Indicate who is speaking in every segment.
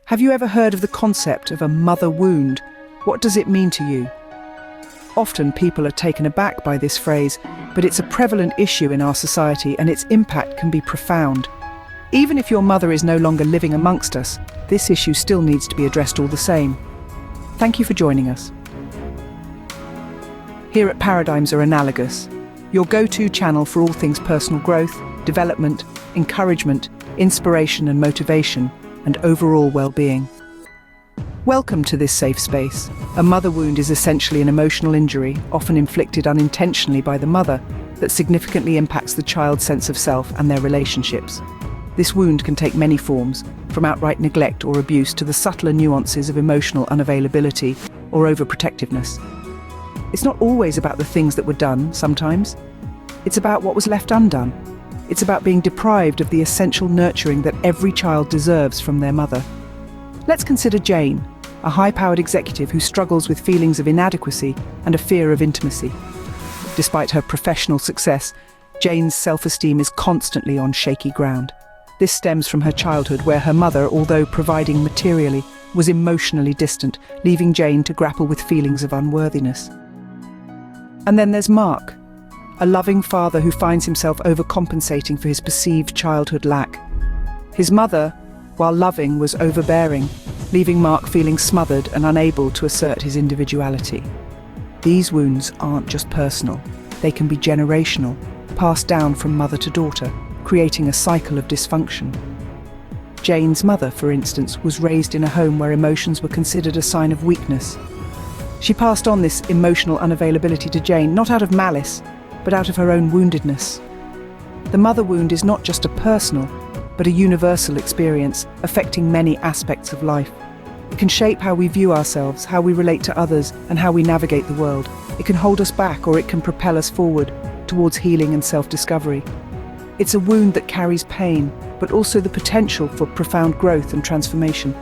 Speaker 1: Have you ever heard of the concept of a mother wound? What does it mean to you? Often people are taken aback by this phrase, but it's a prevalent issue in our society and its impact can be profound. Even if your mother is no longer living amongst us, this issue still needs to be addressed all the same. Thank you for joining us. Here at Paradigms Are Analogous, your go-to channel for all things personal growth, development, encouragement, inspiration and motivation, and overall well-being. Welcome to this safe space. A mother wound is essentially an emotional injury, often inflicted unintentionally by the mother, that significantly impacts the child's sense of self and their relationships. This wound can take many forms, from outright neglect or abuse to the subtler nuances of emotional unavailability or overprotectiveness. It's not always about the things that were done, sometimes. It's about what was left undone. It's about being deprived of the essential nurturing that every child deserves from their mother. Let's consider Jane, a high-powered executive who struggles with feelings of inadequacy and a fear of intimacy. Despite her professional success, Jane's self-esteem is constantly on shaky ground. This stems from her childhood, where her mother, although providing materially, was emotionally distant, leaving Jane to grapple with feelings of unworthiness. And then there's Mark, a loving father who finds himself overcompensating for his perceived childhood lack. His mother, while loving, was overbearing, leaving Mark feeling smothered and unable to assert his individuality. These wounds aren't just personal, they can be generational, passed down from mother to daughter, creating a cycle of dysfunction. Jane's mother, for instance, was raised in a home where emotions were considered a sign of weakness. She passed on this emotional unavailability to Jane, not out of malice, but out of her own woundedness. The mother wound is not just a personal, but a universal experience affecting many aspects of life. It can shape how we view ourselves, how we relate to others, and how we navigate the world. It can hold us back, or it can propel us forward towards healing and self-discovery. It's a wound that carries pain, but also the potential for profound growth and transformation.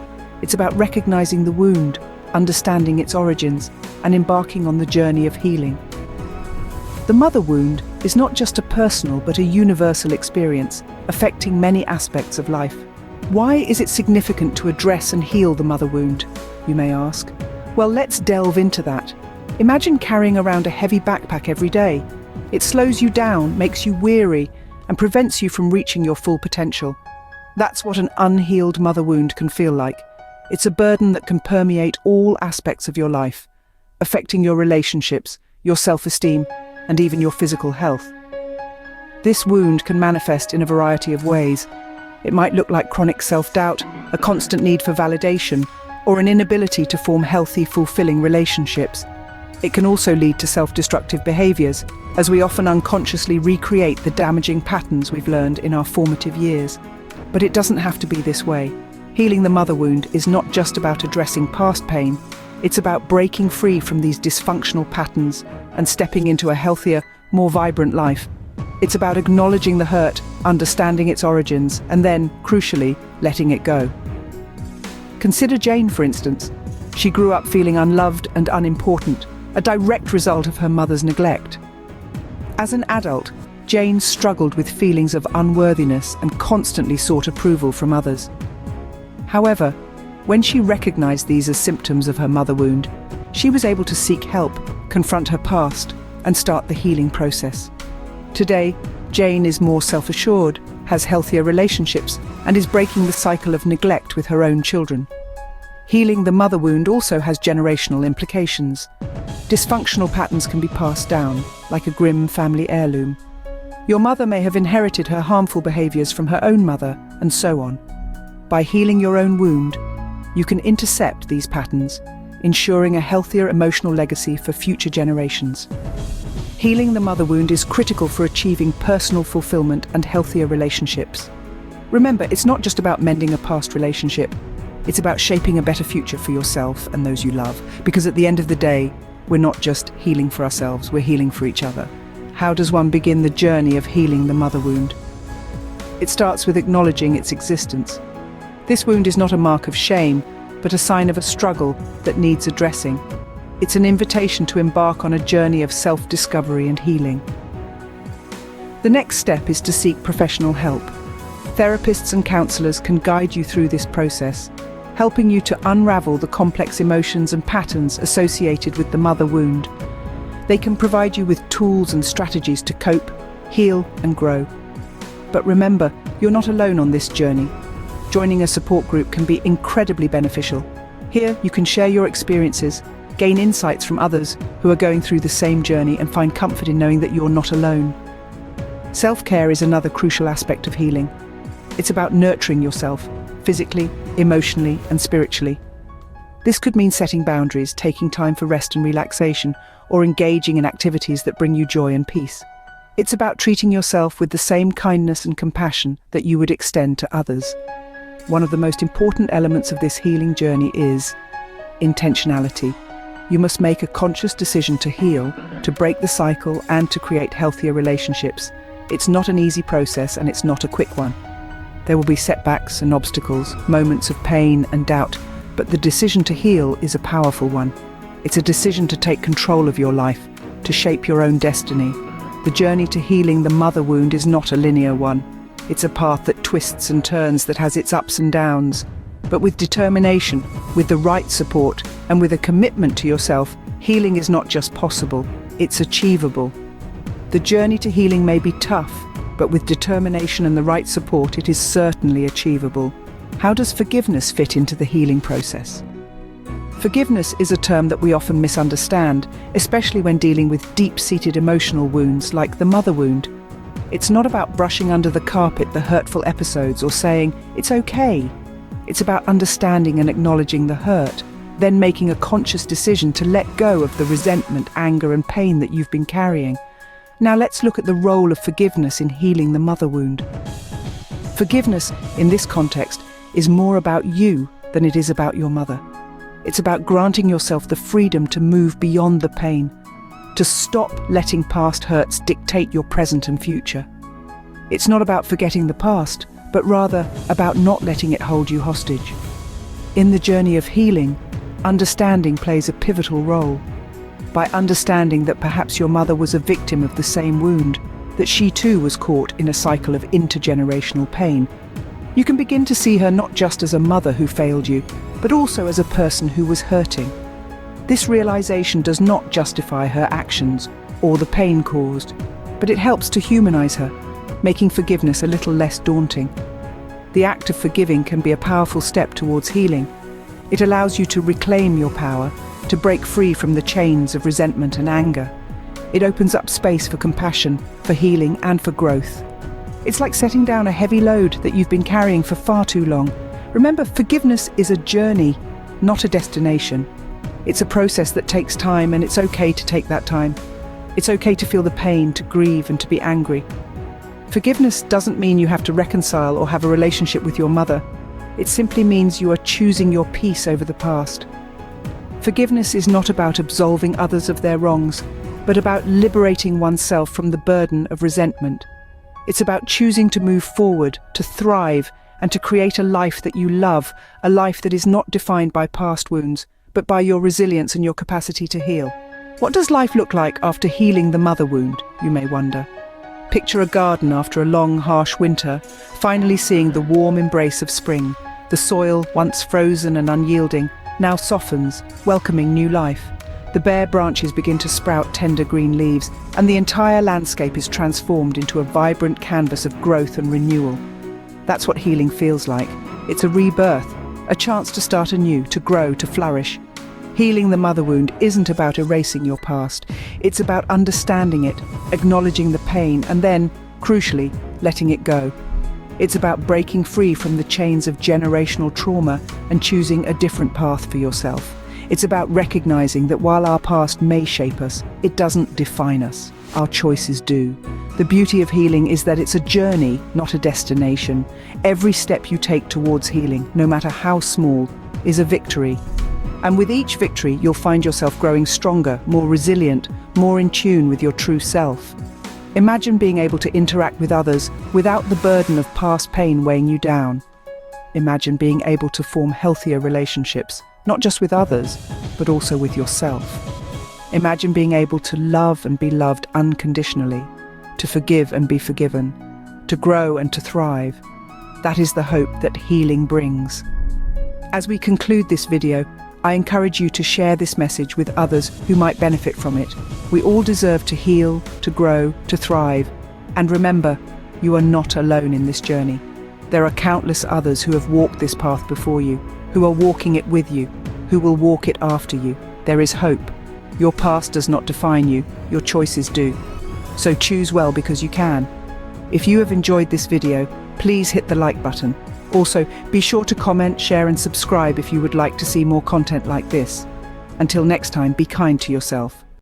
Speaker 1: It's about recognizing the wound, understanding its origins, and embarking on the journey of healing. The mother wound is not just a personal but a universal experience, affecting many aspects of life. Why is it significant to address and heal the mother wound, you may ask? Well, let's delve into that. Imagine carrying around a heavy backpack every day. It slows you down, makes you weary, and prevents you from reaching your full potential. That's what an unhealed mother wound can feel like. It's a burden that can permeate all aspects of your life, affecting your relationships, your self-esteem, and even your physical health. This wound can manifest in a variety of ways. It might look like chronic self-doubt, a constant need for validation, or an inability to form healthy, fulfilling relationships. It can also lead to self-destructive behaviors, as we often unconsciously recreate the damaging patterns we've learned in our formative years. But it doesn't have to be this way. Healing the mother wound is not just about addressing past pain, it's about breaking free from these dysfunctional patterns and stepping into a healthier, more vibrant life. It's about acknowledging the hurt, understanding its origins, and then, crucially, letting it go. Consider Jane, for instance. She grew up feeling unloved and unimportant, a direct result of her mother's neglect. As an adult, Jane struggled with feelings of unworthiness and constantly sought approval from others. However, when she recognized these as symptoms of her mother wound, she was able to seek help, confront her past, and start the healing process. Today, Jane is more self-assured, has healthier relationships, and is breaking the cycle of neglect with her own children. Healing the mother wound also has generational implications. Dysfunctional patterns can be passed down, like a grim family heirloom. Your mother may have inherited her harmful behaviors from her own mother, and so on. By healing your own wound, you can intercept these patterns, ensuring a healthier emotional legacy for future generations. Healing the mother wound is critical for achieving personal fulfillment and healthier relationships. Remember, it's not just about mending a past relationship, it's about shaping a better future for yourself and those you love. Because at the end of the day, we're not just healing for ourselves, we're healing for each other. How does one begin the journey of healing the mother wound? It starts with acknowledging its existence. This wound is not a mark of shame, but a sign of a struggle that needs addressing. It's an invitation to embark on a journey of self-discovery and healing. The next step is to seek professional help. Therapists and counselors can guide you through this process, helping you to unravel the complex emotions and patterns associated with the mother wound. They can provide you with tools and strategies to cope, heal, and grow. But remember, you're not alone on this journey. Joining a support group can be incredibly beneficial. Here, you can share your experiences, gain insights from others who are going through the same journey, and find comfort in knowing that you're not alone. Self-care is another crucial aspect of healing. It's about nurturing yourself, physically, emotionally, and spiritually. This could mean setting boundaries, taking time for rest and relaxation, or engaging in activities that bring you joy and peace. It's about treating yourself with the same kindness and compassion that you would extend to others. One of the most important elements of this healing journey is intentionality. You must make a conscious decision to heal, to break the cycle, and to create healthier relationships. It's not an easy process, and it's not a quick one. There will be setbacks and obstacles, moments of pain and doubt, but the decision to heal is a powerful one. It's a decision to take control of your life, to shape your own destiny. The journey to healing the mother wound is not a linear one. It's a path that twists and turns, that has its ups and downs. But with determination, with the right support, and with a commitment to yourself, healing is not just possible, it's achievable. The journey to healing may be tough, but with determination and the right support, it is certainly achievable. How does forgiveness fit into the healing process? Forgiveness is a term that we often misunderstand, especially when dealing with deep-seated emotional wounds like the mother wound. It's not about brushing under the carpet the hurtful episodes or saying, "It's okay." It's about understanding and acknowledging the hurt, then making a conscious decision to let go of the resentment, anger, and pain that you've been carrying. Now let's look at the role of forgiveness in healing the mother wound. Forgiveness, in this context, is more about you than it is about your mother. It's about granting yourself the freedom to move beyond the pain, to stop letting past hurts dictate your present and future. It's not about forgetting the past, but rather about not letting it hold you hostage. In the journey of healing, understanding plays a pivotal role. By understanding that perhaps your mother was a victim of the same wound, that she too was caught in a cycle of intergenerational pain, you can begin to see her not just as a mother who failed you, but also as a person who was hurting. This realization does not justify her actions or the pain caused, but it helps to humanize her, making forgiveness a little less daunting. The act of forgiving can be a powerful step towards healing. It allows you to reclaim your power, to break free from the chains of resentment and anger. It opens up space for compassion, for healing, and for growth. It's like setting down a heavy load that you've been carrying for far too long. Remember, forgiveness is a journey, not a destination. It's a process that takes time, and it's okay to take that time. It's okay to feel the pain, to grieve, and to be angry. Forgiveness doesn't mean you have to reconcile or have a relationship with your mother. It simply means you are choosing your peace over the past. Forgiveness is not about absolving others of their wrongs, but about liberating oneself from the burden of resentment. It's about choosing to move forward, to thrive, and to create a life that you love, a life that is not defined by past wounds, but by your resilience and your capacity to heal. What does life look like after healing the mother wound, you may wonder? Picture a garden after a long, harsh winter, finally seeing the warm embrace of spring. The soil, once frozen and unyielding, now softens, welcoming new life. The bare branches begin to sprout tender green leaves, and the entire landscape is transformed into a vibrant canvas of growth and renewal. That's what healing feels like. It's a rebirth, a chance to start anew, to grow, to flourish. Healing the mother wound isn't about erasing your past. It's about understanding it, acknowledging the pain, and then, crucially, letting it go. It's about breaking free from the chains of generational trauma and choosing a different path for yourself. It's about recognizing that while our past may shape us, it doesn't define us. Our choices do. The beauty of healing is that it's a journey, not a destination. Every step you take towards healing, no matter how small, is a victory. And with each victory, you'll find yourself growing stronger, more resilient, more in tune with your true self. Imagine being able to interact with others without the burden of past pain weighing you down. Imagine being able to form healthier relationships, not just with others, but also with yourself. Imagine being able to love and be loved unconditionally, to forgive and be forgiven, to grow and to thrive. That is the hope that healing brings. As we conclude this video, I encourage you to share this message with others who might benefit from it. We all deserve to heal, to grow, to thrive. And remember, you are not alone in this journey. There are countless others who have walked this path before you, who are walking it with you, who will walk it after you. There is hope. Your past does not define you, your choices do. So choose well because you can. If you have enjoyed this video, please hit the like button. Also, be sure to comment, share and subscribe if you would like to see more content like this. Until next time, be kind to yourself.